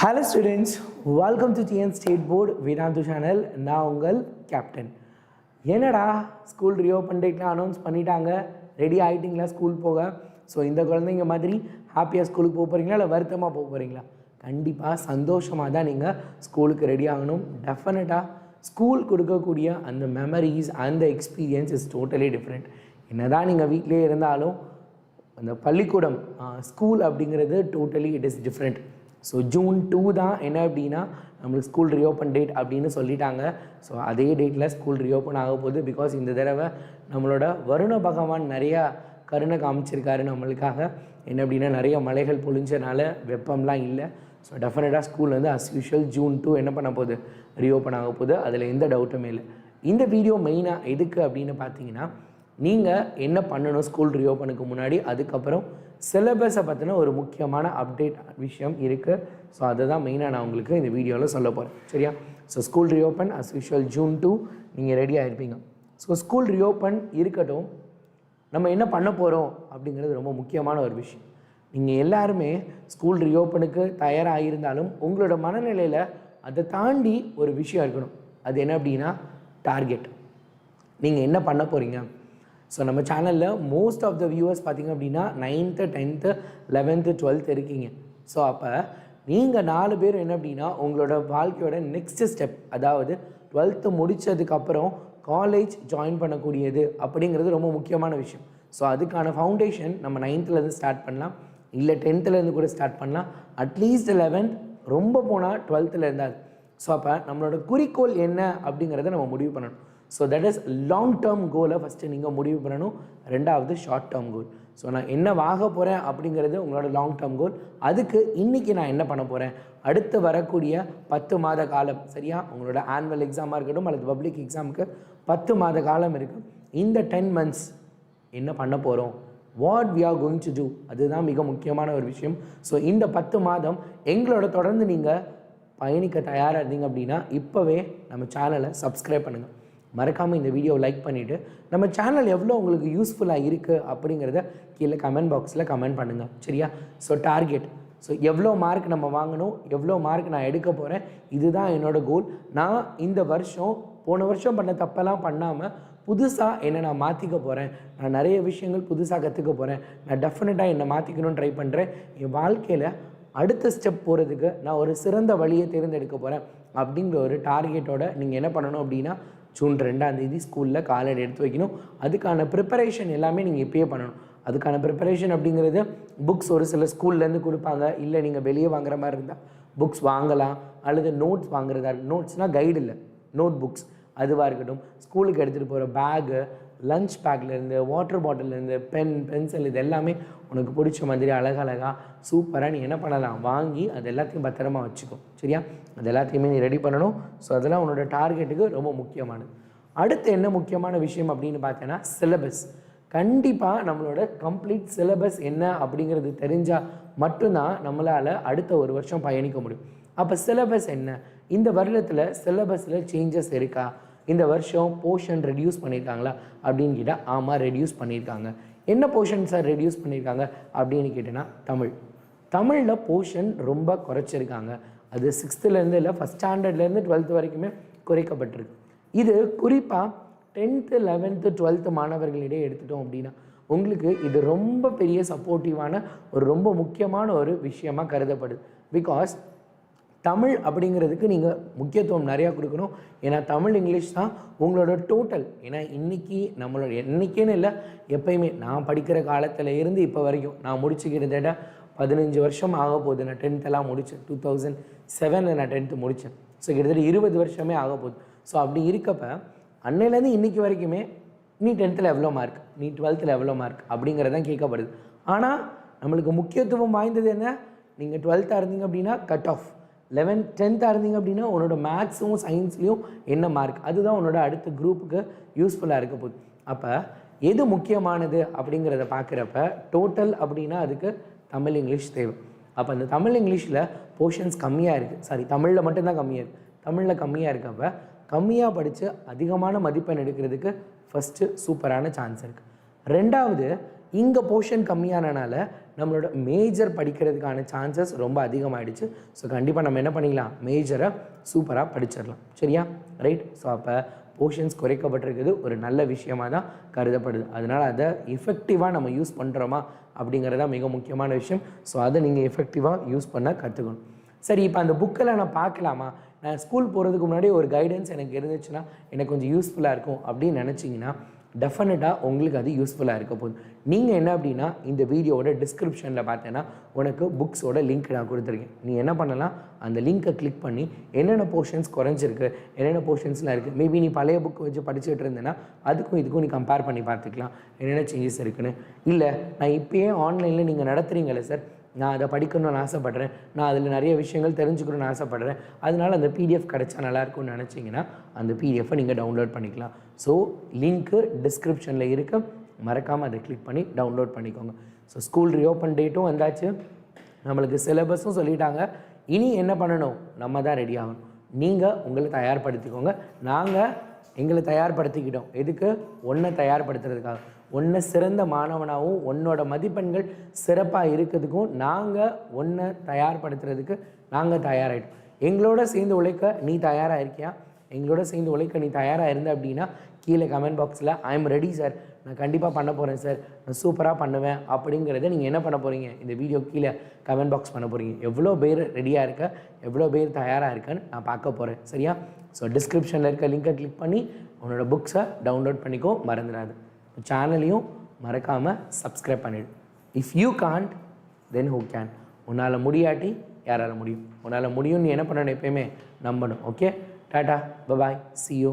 Hello students, welcome to TN State Board Vedantu channel. நான் உங்கள் captain. என்னடா school reopen டேட்லாம் announce பண்ணிட்டாங்க, ready ஆகிட்டிங்களா school போக? ஸோ இந்த குழந்தைங்க மாதிரி ஹாப்பியாக ஸ்கூலுக்கு போக போகிறீங்களா இல்லை வருத்தமாக போக போகிறீங்களா? கண்டிப்பாக சந்தோஷமாக தான் நீங்கள் ஸ்கூலுக்கு ரெடி ஆகணும். டெஃபினட்டாக ஸ்கூல் கொடுக்கக்கூடிய அந்த மெமரிஸ் அந்த எக்ஸ்பீரியன்ஸ் இஸ் டோட்டலி டிஃப்ரெண்ட். என்ன தான் நீங்கள் வீட்டிலே இருந்தாலும் அந்த பள்ளிக்கூடம் ஸ்கூல் அப்படிங்கிறது totally it is different. So June 2 தான் என்ன அப்படின்னா நம்மளுக்கு ஸ்கூல் ரீஓப்பன் டேட் அப்படின்னு சொல்லிட்டாங்க. ஸோ அதே டேட்டில் ஸ்கூல் ரீஓப்பன் ஆக போகுது. பிகாஸ் இந்த தடவை நம்மளோட வருண பகவான் நிறையா கருணை காமிச்சிருக்காரு நம்மளுக்காக. என்ன அப்படின்னா நிறைய மலைகள் பொழிஞ்சனால வெப்பம்லாம் இல்லை. ஸோ டெஃபினட்டாக ஸ்கூல் வந்து அஸ் யூஷுவல் ஜூன் 2 என்ன பண்ண போகுது, ரீஓப்பன் ஆக போகுது. அதில் எந்த டவுட்டுமே இல்லை. இந்த வீடியோ மெயினாக எதுக்கு அப்படின்னு பார்த்தீங்கன்னா, நீங்கள் என்ன பண்ணணும் ஸ்கூல் ரீஓப்பனுக்கு முன்னாடி, அதுக்கப்புறம் சிலபஸை பற்றின ஒரு முக்கியமான அப்டேட் விஷயம் இருக்குது. ஸோ அதை தான் மெயினாக நான் உங்களுக்கு இந்த வீடியோவில் சொல்ல போகிறேன். சரியா? So school reopen as usual June 2 நீங்கள் ரெடியாக இருப்பீங்க. ஸோ ஸ்கூல் ரீஓப்பன் இருக்கட்டும், நம்ம என்ன பண்ண போகிறோம் அப்படிங்கிறது ரொம்ப முக்கியமான ஒரு விஷயம். நீங்கள் எல்லாருமே ஸ்கூல் ரீஓப்பனுக்கு தயாராக இருந்தாலும் உங்களோட மனநிலையில் அதை தாண்டி ஒரு விஷயம் இருக்கணும். அது என்ன அப்படின்னா டார்கெட். நீங்கள் என்ன பண்ண போகிறீங்க? ஸோ நம்ம சேனலில் மோஸ்ட் ஆஃப் த வியூவர்ஸ் பார்த்திங்க அப்படின்னா 9th 10th 11th 12th இருக்கீங்க. ஸோ அப்போ நீங்கள் 4 பேர் என்ன அப்படின்னா உங்களோட வாழ்க்கையோட நெக்ஸ்ட்டு ஸ்டெப், அதாவது 12th முடித்ததுக்கப்புறம் காலேஜ் ஜாயின் பண்ணக்கூடியது அப்படிங்கிறது ரொம்ப முக்கியமான விஷயம். ஸோ அதுக்கான ஃபவுண்டேஷன் நம்ம 9th ஸ்டார்ட் பண்ணலாம், இல்லை 10th கூட ஸ்டார்ட் பண்ணலாம், அட்லீஸ்ட் 11th, ரொம்ப போனால் 12th இருந்தாது. ஸோ அப்போ நம்மளோட குறிக்கோள் என்ன அப்படிங்கிறத நம்ம முடிவு பண்ணணும். So that is long term கோலை ஃபஸ்ட்டு நீங்கள் முடிவு பண்ணணும். ரெண்டாவது ஷார்ட் டேர்ம் கோல். ஸோ நான் என்ன ஆக போகிறேன் அப்படிங்கிறது உங்களோட லாங் டேர்ம் கோல். அதுக்கு இன்றைக்கி நான் என்ன பண்ண போகிறேன், அடுத்து வரக்கூடிய 10 மாத காலம், சரியா? உங்களோட ஆனுவல் எக்ஸாமாக இருக்கட்டும் அல்லது பப்ளிக் எக்ஸாமுக்கு 10 மாத காலம் இருக்குது. இந்த 10 months என்ன பண்ண போகிறோம், what we are going to do, அதுதான் மிக முக்கியமான ஒரு விஷயம். ஸோ இந்த 10 மாதம் எங்களோட தொடர்ந்து நீங்கள் பயணிக்க தயாராக இருந்தீங்க அப்படின்னா இப்போவே நம்ம சேனலை சப்ஸ்கிரைப் பண்ணுங்கள். மறக்காமல் இந்த வீடியோவை லைக் பண்ணிவிட்டு நம்ம சேனல் எவ்வளோ உங்களுக்கு யூஸ்ஃபுல்லாக இருக்குது அப்படிங்கிறத கீழே கமெண்ட் பாக்ஸில் கமெண்ட் பண்ணுங்கள். சரியா? ஸோ டார்கெட், ஸோ எவ்வளோ மார்க் நம்ம வாங்கணும், எவ்வளோ மார்க் நான் எடுக்க போகிறேன், இதுதான் என்னோடய கோல். நான் இந்த வருஷம் போன வருஷம் பண்ண தப்பெல்லாம் பண்ணாமல் புதுசாக என்னை நான் மாற்றிக்க போகிறேன். நான் நிறைய விஷயங்கள் புதுசாக கற்றுக்க போகிறேன். நான் டெஃபினட்டாக என்னை மாற்றிக்கணும்னு ட்ரை பண்ணுறேன். என் வாழ்க்கையில் அடுத்த ஸ்டெப் போகிறதுக்கு நான் ஒரு சிறந்த வழியை தேர்ந்தெடுக்க போகிறேன் அப்படிங்கிற ஒரு டார்கெட்டோட நீங்கள் என்ன பண்ணணும் அப்படின்னா ஜூன் 2 ஸ்கூலில் காலடி எடுத்து வைக்கணும். அதுக்கான ப்ரிப்பரேஷன் எல்லாமே நீங்கள் இப்போயே பண்ணணும். அதுக்கான ப்ரிப்பரேஷன் அப்படிங்கிறது புக்ஸ் ஒரு சில ஸ்கூல்லேருந்து கொடுப்பாங்க, இல்லை நீங்கள் வெளியே வாங்குற மாதிரி இருந்தால் புக்ஸ் வாங்கலாம், அல்லது நோட்ஸ் வாங்குறதா இருக்குது. நோட்ஸ்னால் கைடு இல்லை, நோட் புக்ஸ் அதுவாக இருக்கட்டும். ஸ்கூலுக்கு எடுத்துகிட்டு போகிற பேகு, லஞ்ச் பேக்லேருந்து, வாட்டர் பாட்டிலேருந்து, பென், பென்சில், இது எல்லாமே உனக்கு பிடிச்ச மாதிரி அழகழகாக சூப்பராக நீ என்ன பண்ணலாம், வாங்கி அது எல்லாத்தையும் பத்திரமா வச்சுக்கோ. சரியா? அது எல்லாத்தையுமே நீ ரெடி பண்ணணும். ஸோ அதெல்லாம் உன்னோட டார்கெட்டுக்கு ரொம்ப முக்கியமானது. அடுத்து என்ன முக்கியமான விஷயம் அப்படின்னு பார்த்தேன்னா சிலபஸ். கண்டிப்பாக நம்மளோட கம்ப்ளீட் சிலபஸ் என்ன அப்படிங்கிறது தெரிஞ்சால் மட்டும்தான் நம்மளால் அடுத்த ஒரு வருஷம் பயணிக்க முடியும். அப்போ சிலபஸ் என்ன, இந்த வருடத்தில் சிலபஸில் சேஞ்சஸ் இருக்கா, இந்த வருஷம் போர்ஷன் ரெடியூஸ் பண்ணியிருக்காங்களா அப்படின்னு கேட்டால் ஆமாம், ரெடியூஸ் பண்ணியிருக்காங்க. என்ன போர்ஷன் சார் ரெடியூஸ் பண்ணியிருக்காங்க அப்படின்னு கேட்டேன்னா தமிழில் போர்ஷன் ரொம்ப குறைச்சிருக்காங்க. அது 6th இல்லை 1st standardலேருந்து 12th வரைக்குமே குறைக்கப்பட்டிருக்கு. இது குறிப்பாக 10th 11th 12th மாணவர்களிடையே எடுத்துட்டோம் அப்படின்னா உங்களுக்கு இது ரொம்ப பெரிய சப்போர்ட்டிவான ஒரு ரொம்ப முக்கியமான ஒரு விஷயமாக கருதப்படுது. பிகாஸ் தமிழ் அப்படிங்கிறதுக்கு நீங்கள் முக்கியத்துவம் நிறையா கொடுக்கணும். ஏன்னா தமிழ் இங்கிலீஷ் தான் உங்களோட டோட்டல். ஏன்னா இன்றைக்கி நம்மளோட என்றைக்கேன்னு இல்லை, எப்பயுமே நான் படிக்கிற காலத்தில் இருந்து இப்போ வரைக்கும் நான் முடிச்சுக்கிட்டேட்ட 15 வருஷம் ஆக போகுது. நான் 10th முடித்தேன், 2007 நான் 10th முடித்தேன். ஸோ கிட்டத்தட்ட 20 வருஷமே ஆக போகுது. ஸோ அப்படி இருக்கப்போ அன்னையிலேருந்து இன்றைக்கி வரைக்குமே நீ 10th எவ்வளோ மார்க், நீ 12th எவ்வளோ மார்க் அப்படிங்கிறதான் கேட்கப்படுது. ஆனால் நம்மளுக்கு முக்கியத்துவம் வாய்ந்தது என்ன, நீங்கள் 12th இருந்தீங்க அப்படின்னா கட் ஆஃப், 11th 10th இருந்தீங்க அப்படின்னா உன்னோட மேக்ஸும் சயின்ஸ்லேயும் என்ன மார்க், அதுதான் உன்னோட அடுத்த குரூப்புக்கு யூஸ்ஃபுல்லாக இருக்க போகுது. அப்போ எது முக்கியமானது அப்படிங்கிறத பார்க்குறப்ப டோட்டல் அப்படின்னா அதுக்கு தமிழ் இங்கிலீஷ் தேவை. அப்போ அந்த தமிழ் இங்கிலீஷில் போர்ஷன்ஸ் கம்மியாக இருக்குது, தமிழில் மட்டும்தான் கம்மியாக இருக்குது. தமிழில் கம்மியாக இருக்கப்போ கம்மியாக படித்து அதிகமான மதிப்பெண் எடுக்கிறதுக்கு ஃபஸ்ட்டு சூப்பரான சான்ஸ் இருக்குது. ரெண்டாவது, இங்கே போர்ஷன் கம்மியானனால நம்மளோட மேஜர் படிக்கிறதுக்கான சான்சஸ் ரொம்ப அதிகமாகிடுச்சு. ஸோ கண்டிப்பாக நம்ம என்ன பண்ணிக்கலாம், மேஜரை சூப்பராக படிச்சிடலாம். சரியா? ரைட். ஸோ அப்போ போர்ஷன்ஸ் குறைக்கப்பட்டிருக்குது ஒரு நல்ல விஷயமாக தான் கருதப்படுது. அதனால் அதை எஃபெக்டிவாக நம்ம யூஸ் பண்ணுறோமா அப்படிங்கிறதா மிக முக்கியமான விஷயம். ஸோ அதை நீங்கள் எஃபெக்டிவாக யூஸ் பண்ண கற்றுக்கணும். சரி, இப்போ அந்த புக்கில் நான் பார்க்கலாமா, நான் ஸ்கூல் போகிறதுக்கு முன்னாடி ஒரு கைடன்ஸ் எனக்கு இருந்துச்சுன்னா எனக்கு கொஞ்சம் யூஸ்ஃபுல்லாக இருக்கும் அப்படின்னு நினச்சிங்கன்னா டெஃபினட்டாக உங்களுக்கு அது யூஸ்ஃபுல்லாக இருக்க போகுது. நீங்கள் என்ன அப்படின்னா இந்த வீடியோவோட டிஸ்கிரிப்ஷனில் பார்த்தேன்னா உனக்கு புக்ஸோட லிங்க் நான் கொடுத்துருக்கேன். நீ என்ன பண்ணலாம், அந்த லிங்க்கை கிளிக் பண்ணி என்னென்ன போர்ஷன்ஸ் குறைஞ்சிருக்கு, என்னென்ன போர்ஷன்ஸ்லாம் இருக்குது, மேபி நீ பழைய புக் வச்சு படிச்சுட்டு இருந்தேன்னா அதுக்கும் இதுக்கும் நீ கம்பேர் பண்ணி பார்த்துக்கலாம் என்னென்ன சேஞ்சஸ் இருக்குன்னு. இல்லை நான் இப்போயே ஆன்லைனில் நீங்கள் நடத்துகிறீங்களே சார், நான் அதை படிக்கணும்னு ஆசைப்பட்றேன், நான் அதில் நிறைய விஷயங்கள் தெரிஞ்சுக்கணும்னு ஆசைப்பட்றேன், அதனால் அந்த பிடிஎஃப் கிடச்சா நல்லாயிருக்கும்னு நினச்சிங்கன்னா அந்த பிடிஎஃபை நீங்கள் டவுன்லோட் பண்ணிக்கலாம். ஸோ லிங்க்கு டிஸ்கிரிப்ஷனில் இருக்க, மறக்காமல் அதை கிளிக் பண்ணி டவுன்லோட் பண்ணிக்கோங்க. ஸோ ஸ்கூல் ரீஓப்பன் டேட்டும் வந்தாச்சு, நம்மளுக்கு சிலபஸும் சொல்லிட்டாங்க. இனி என்ன பண்ணணும், நம்ம தான் ரெடி ஆகணும். நீங்கள் உங்களை தயார்படுத்திக்கோங்க, நாங்கள் எங்களை தயார்படுத்திக்கிட்டோம். எதுக்கு, ஒன்றை தயார்படுத்துறதுக்காக, ஒன்றை சிறந்த மாணவனாகவும் உன்னோட மதிப்பெண்கள் சிறப்பாக இருக்கிறதுக்கும் நாங்கள் ஒன்றை தயார்படுத்துறதுக்கு நாங்கள் தயாராகிட்டோம். எங்களோட சேர்ந்து உழைக்க நீ தயாராக இருக்கியா? எங்களோட சேர்ந்து உழைக்க நீ தயாராக இருந்த அப்படின்னா கீழே கமெண்ட் பாக்ஸில் ஐ எம் ரெடி சார், நான் கண்டிப்பாக பண்ண போகிறேன் சார், நான் சூப்பராக பண்ணுவேன் அப்படிங்கிறத நீங்கள் என்ன பண்ண போகிறீங்க, இந்த வீடியோ கீழே கமெண்ட் பாக்ஸ் பண்ண போகிறீங்க. எவ்வளோ பேர் ரெடியாக இருக்க, எவ்வளோ பேர் தயாராக இருக்கன்னு நான் பார்க்க போகிறேன். சரியா? ஸோ டிஸ்கிரிப்ஷனில் இருக்க லிங்கை கிளிக் பண்ணி உன்னோட புக்ஸை டவுன்லோட் பண்ணிக்கோ, மறந்துடாது. சேனலையும் மறக்காமல் சப்ஸ்கிரைப் பண்ணிவிடு. If you can't then who can. உன்னால் முடியாட்டி யாரால் முடியும்? உன்னால் முடியும்னு என்ன பண்ணணும், எப்பயுமே நம்பணும். Okay, tata, bye bye, see you.